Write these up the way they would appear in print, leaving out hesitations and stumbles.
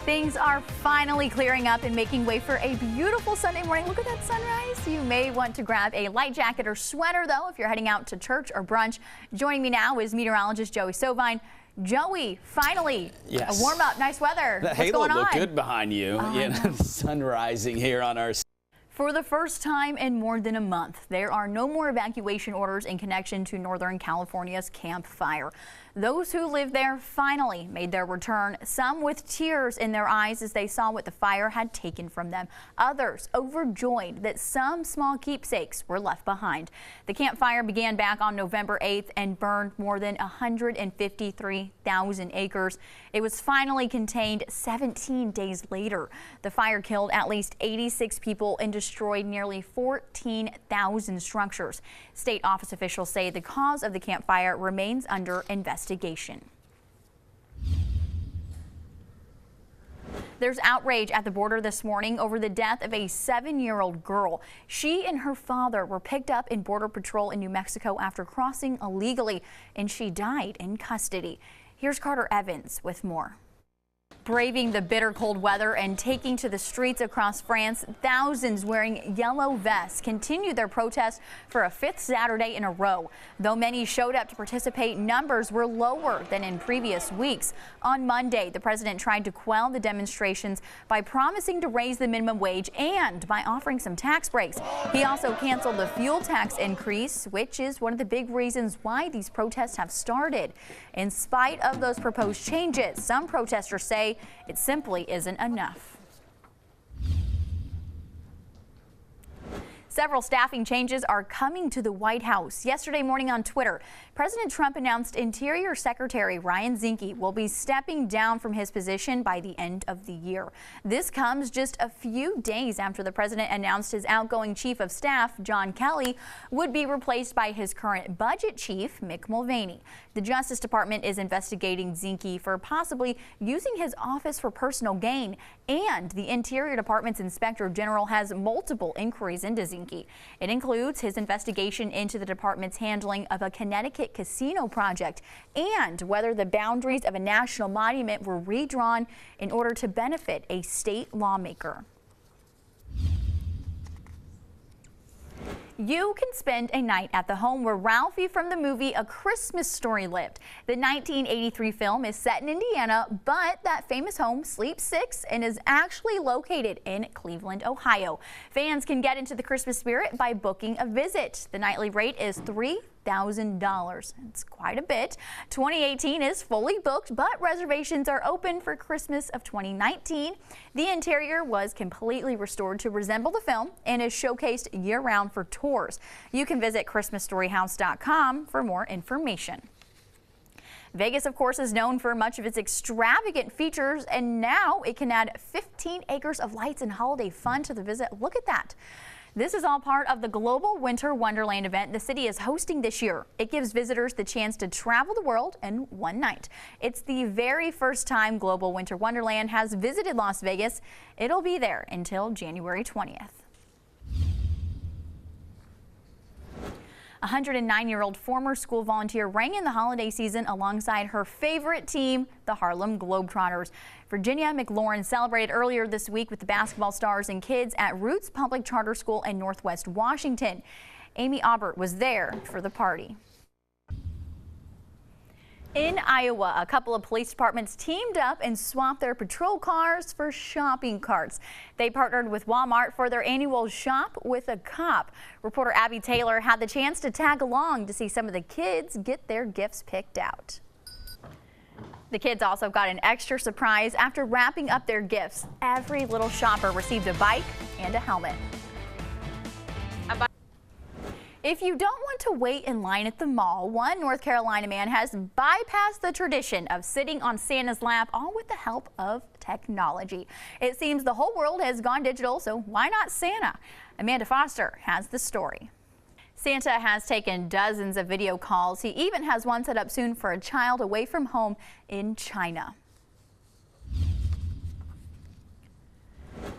Things are finally clearing up and making way for a beautiful Sunday morning. Look at that sunrise. You may want to grab a light jacket or sweater, though, if you're heading out to church or brunch. Joining me now is meteorologist Joey Sovine. Joey, finally, yes. A warm up, nice weather. The halo looked good behind you. Sun rising here on our. For the first time in more than a month, there are no more evacuation orders in connection to Northern California's Camp Fire. Those who live there finally made their return, some with tears in their eyes as they saw what the fire had taken from them. Others overjoyed that some small keepsakes were left behind. The Camp Fire began back on November 8th and burned more than 153,000 acres. It was finally contained 17 days later. The fire killed at least 86 people and destroyed nearly 14,000 structures. State office officials say the cause of the Camp Fire remains under investigation. There's outrage at the border this morning over the death of a 7-year-old girl. She and her father were picked up in Border Patrol in New Mexico after crossing illegally, and she died in custody. Here's Carter Evans with more. Braving the bitter cold weather and taking to the streets across France, thousands wearing yellow vests continued their protest for a 5th Saturday in a row. Though many showed up to participate, numbers were lower than in previous weeks. On Monday, the president tried to quell the demonstrations by promising to raise the minimum wage and by offering some tax breaks. He also canceled the fuel tax increase, which is one of the big reasons why these protests have started. In spite of those proposed changes, some protesters say it simply isn't enough. Several staffing changes are coming to the White House. Yesterday morning on Twitter, President Trump announced Interior Secretary Ryan Zinke will be stepping down from his position by the end of the year. This comes just a few days after the president announced his outgoing chief of staff, John Kelly, would be replaced by his current budget chief, Mick Mulvaney. The Justice Department is investigating Zinke for possibly using his office for personal gain, and the Interior Department's Inspector General has multiple inquiries into Zinke. It includes his investigation into the department's handling of a Connecticut casino project and whether the boundaries of a national monument were redrawn in order to benefit a state lawmaker. You can spend a night at the home where Ralphie from the movie A Christmas Story lived. The 1983 film is set in Indiana, but that famous home sleeps 6 and is actually located in Cleveland, Ohio. Fans can get into the Christmas spirit by booking a visit. The nightly rate is $3,000. It's quite a bit. 2018 is fully booked, but reservations are open for Christmas of 2019. The interior was completely restored to resemble the film and is showcased year-round for tours. You can visit ChristmasStoryHouse.com for more information. Vegas, of course, is known for much of its extravagant features, and now it can add 15 acres of lights and holiday fun to the visit. Look at that. This is all part of the Global Winter Wonderland event the city is hosting this year. It gives visitors the chance to travel the world in one night. It's the very first time Global Winter Wonderland has visited Las Vegas. It'll be there until January 20th. A 109-year-old former school volunteer rang in the holiday season alongside her favorite team, the Harlem Globetrotters. Virginia McLaurin celebrated earlier this week with the basketball stars and kids at Roots Public Charter School in Northwest Washington. Amy Aubert was there for the party. In Iowa, a couple of police departments teamed up and swapped their patrol cars for shopping carts. They partnered with Walmart for their annual Shop with a Cop. Reporter Abby Taylor had the chance to tag along to see some of the kids get their gifts picked out. The kids also got an extra surprise after wrapping up their gifts. Every little shopper received a bike and a helmet. If you don't want to wait in line at the mall, one North Carolina man has bypassed the tradition of sitting on Santa's lap, all with the help of technology. It seems the whole world has gone digital, so why not Santa? Amanda Foster has the story. Santa has taken dozens of video calls. He even has one set up soon for a child away from home in China.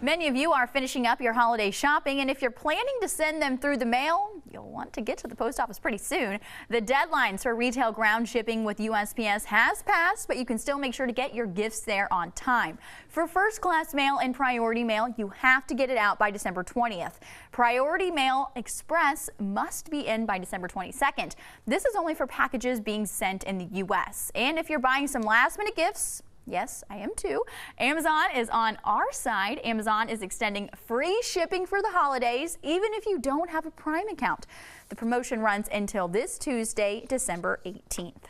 Many of you are finishing up your holiday shopping, and if you're planning to send them through the mail, you'll want to get to the post office pretty soon. The deadlines for retail ground shipping with USPS has passed, but you can still make sure to get your gifts there on time. For first class mail and priority mail, you have to get it out by December 20th. Priority mail express must be in by December 22nd. This is only for packages being sent in the U.S. And if you're buying some last minute gifts, yes, I am too, Amazon is on our side. Amazon is extending free shipping for the holidays, even if you don't have a Prime account. The promotion runs until this Tuesday, December 18th.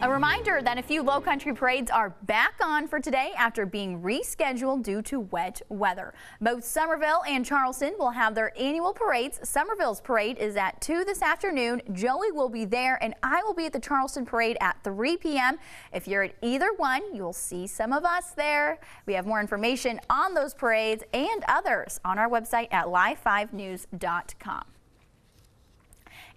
A reminder that a few Low Country parades are back on for today after being rescheduled due to wet weather. Both Summerville and Charleston will have their annual parades. Summerville's parade is at 2 this afternoon. Joey will be there, and I will be at the Charleston parade at 3 p.m. If you're at either one, you'll see some of us there. We have more information on those parades and others on our website at live5news.com.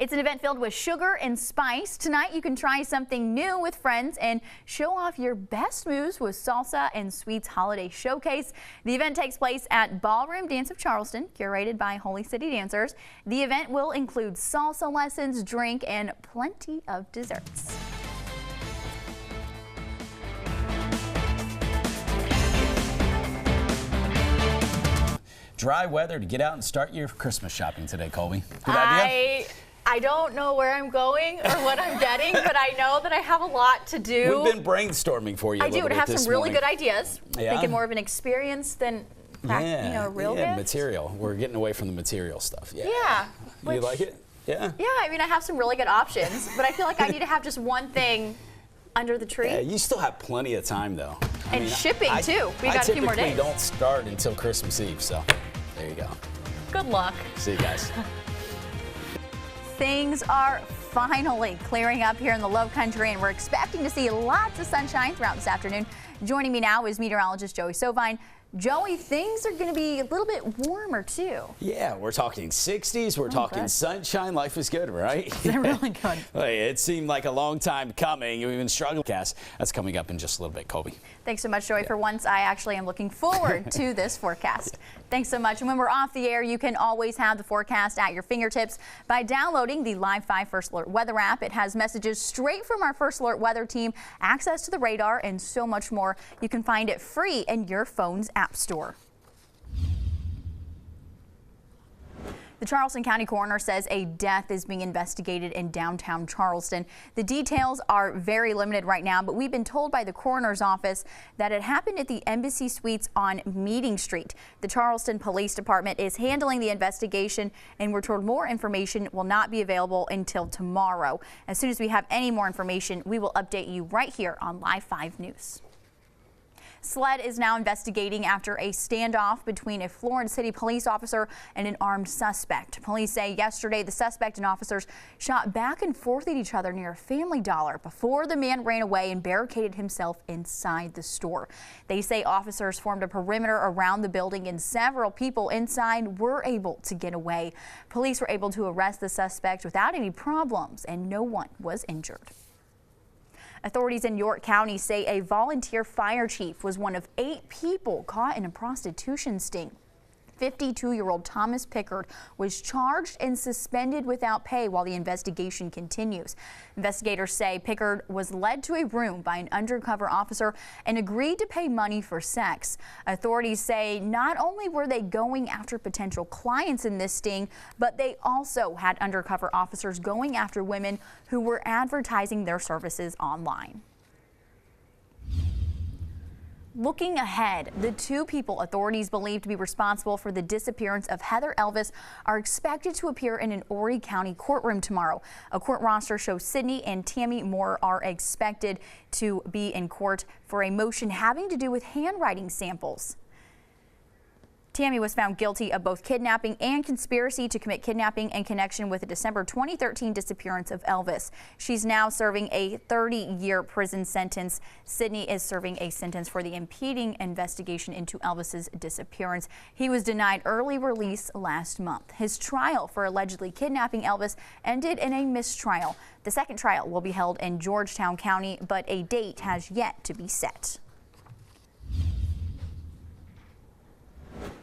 It's an event filled with sugar and spice. Tonight you can try something new with friends and show off your best moves with Salsa and Sweets Holiday Showcase. The event takes place at Ballroom Dance of Charleston, curated by Holy City Dancers. The event will include salsa lessons, drink, and plenty of desserts. Dry weather to get out and start your Christmas shopping today, Colby. Good idea? I don't know where I'm going or what I'm getting, but I know that I have a lot to do. We've been brainstorming for you. I do, and have some really good ideas. Yeah. Thinking more of an experience than real gift. Material. We're getting away from the material stuff. Yeah. Yeah. You like it? Yeah. Yeah, I mean, I have some really good options, but I feel like I need to have just one thing under the tree. Yeah, you still have plenty of time, though. And shipping, too. We got a few more days. I typically don't start until Christmas Eve, so there you go. Good luck. See you guys. Things are finally clearing up here in the Low Country, and we're expecting to see lots of sunshine throughout this afternoon. Joining me now is meteorologist Joey Sovine. Joey, things are going to be a little bit warmer too. Yeah, we're talking 60s. We're talking sunshine. Life is good, right? They're really good. It seemed like a long time coming. We've been struggling. That's coming up in just a little bit, Colby. Thanks so much, Joey. For once, I actually am looking forward to this forecast. Thanks so much. And when we're off the air, you can always have the forecast at your fingertips by downloading the Live 5 First Alert Weather app. It has messages straight from our First Alert Weather team, access to the radar, and so much more. You can find it free in your phone's app store. The Charleston County Coroner says a death is being investigated in downtown Charleston. The details are very limited right now, but we've been told by the coroner's office that it happened at the Embassy Suites on Meeting Street. The Charleston Police Department is handling the investigation, and we're told more information will not be available until tomorrow. As soon as we have any more information, we will update you right here on Live 5 News. SLED is now investigating after a standoff between a Florence City police officer and an armed suspect. Police say yesterday the suspect and officers shot back and forth at each other near a Family Dollar before the man ran away and barricaded himself inside the store. They say officers formed a perimeter around the building and several people inside were able to get away. Police were able to arrest the suspect without any problems, and no one was injured. Authorities in York County say a volunteer fire chief was one of 8 people caught in a prostitution sting. 52-year-old Thomas Pickard was charged and suspended without pay while the investigation continues. Investigators say Pickard was led to a room by an undercover officer and agreed to pay money for sex. Authorities say not only were they going after potential clients in this sting, but they also had undercover officers going after women who were advertising their services online. Looking ahead, the 2 people authorities believe to be responsible for the disappearance of Heather Elvis are expected to appear in an Horry County courtroom tomorrow. A court roster shows Sydney and Tammy Moore are expected to be in court for a motion having to do with handwriting samples. Tammy was found guilty of both kidnapping and conspiracy to commit kidnapping in connection with the December 2013 disappearance of Elvis. She's now serving a 30-year prison sentence. Sydney is serving a sentence for the impeding investigation into Elvis's disappearance. He was denied early release last month. His trial for allegedly kidnapping Elvis ended in a mistrial. The second trial will be held in Georgetown County, but a date has yet to be set.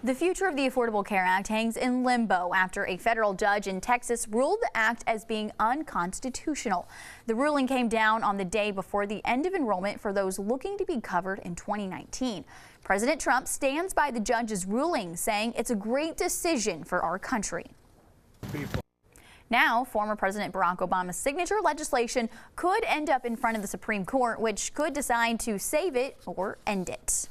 The future of the Affordable Care Act hangs in limbo after a federal judge in Texas ruled the act as being unconstitutional. The ruling came down on the day before the end of enrollment for those looking to be covered in 2019. President Trump stands by the judge's ruling, saying it's a great decision for our country. Now, former President Barack Obama's signature legislation could end up in front of the Supreme Court, which could decide to save it or end it.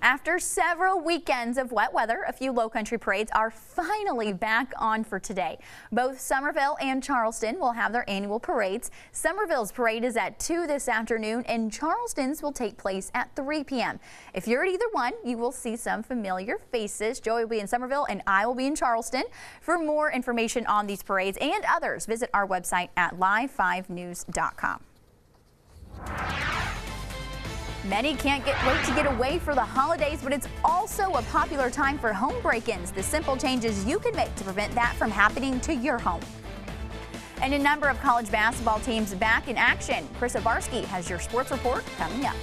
After several weekends of wet weather, a few low-country parades are finally back on for today. Both Summerville and Charleston will have their annual parades. Summerville's parade is at 2 this afternoon, and Charleston's will take place at 3 p.m. If you're at either one, you will see some familiar faces. Joey will be in Summerville, and I will be in Charleston. For more information on these parades and others, visit our website at live5news.com. Many can't wait to get away for the holidays, but it's also a popular time for home break-ins. The simple changes you can make to prevent that from happening to your home. And a number of college basketball teams back in action. Chris Obarski has your sports report coming up.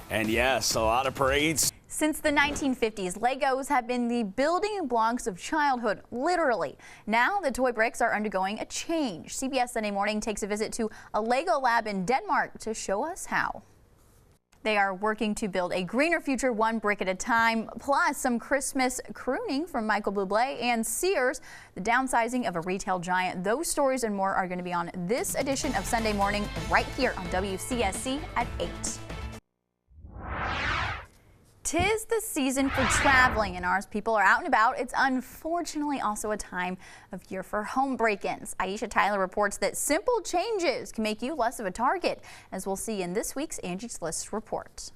And yes, a lot of parades. Since the 1950s, Legos have been the building blocks of childhood, literally. Now the toy bricks are undergoing a change. CBS Sunday Morning takes a visit to a Lego lab in Denmark to show us how. They are working to build a greener future one brick at a time, plus some Christmas crooning from Michael Bublé and Sears, the downsizing of a retail giant. Those stories and more are going to be on this edition of Sunday Morning right here on WCSC at 8. 'Tis the season for traveling, and ours people are out and about. It's unfortunately also a time of year for home break-ins. Aisha Tyler reports that simple changes can make you less of a target, as we'll see in this week's Angie's List report.